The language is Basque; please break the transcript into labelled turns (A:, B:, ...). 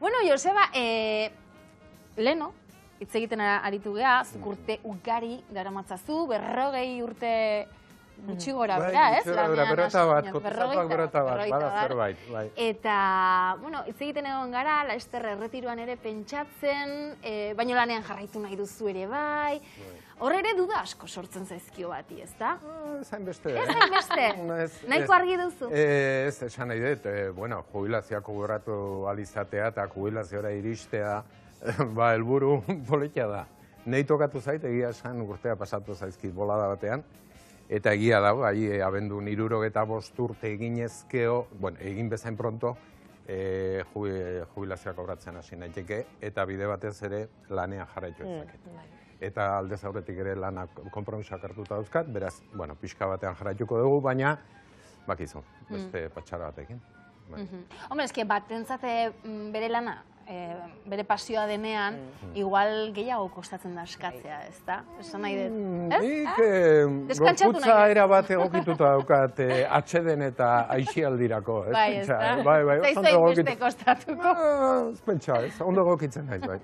A: Bueno, Joseba, leno, hitz egiten aritu geha, zuk urte ugari daramatzazu, 40 urte gutxi gora bera, ez?
B: Berrota bat, kotizatuak berrota bat, bada zerbait.
A: Eta, bueno, hitz egiten egon gara, Laster erretiroan ere pentsatzen, baino lanean jarraitu nahi duzu ere bai. Hor ere duda asko sortzen zaizkio bati, ez da?
B: Ez hainbeste.
A: Ez hainbeste? Nahiko argi duzu?
B: Ez, esan nahi dut, jubilazioak gogoratu alizatea eta jubilaziora iristea, helburu politia da. Nei tokatu zait, egia esan urtea pasatu zaizkit bolada batean, eta egia da, abendun 65 urte eginezkeo, egin bezain pronto, jubilazioak obratzen hasi naiteke, eta bide batez ere lanean jarraitu ezaket. Eta aldez aurretik ere lanak konpromisoak hartuta dauzkat, beraz, pixka batean jarraituko dugu, baina, bakizu, beste patxara batekin.
A: Hombre, eske batentzate bere lana, bere pasioa denean, igual gehiago kostatzen da eskatzea, ez da? Esan nahi dut, ez?
B: Nik gorputza erabat egokituta daukat atxeden eta aixialdirako, ez?
A: Bai, ez da? Zaizu hainbeste kostatuko.
B: Ez pentsa, ez? Ondo egokitzen naiz, bai.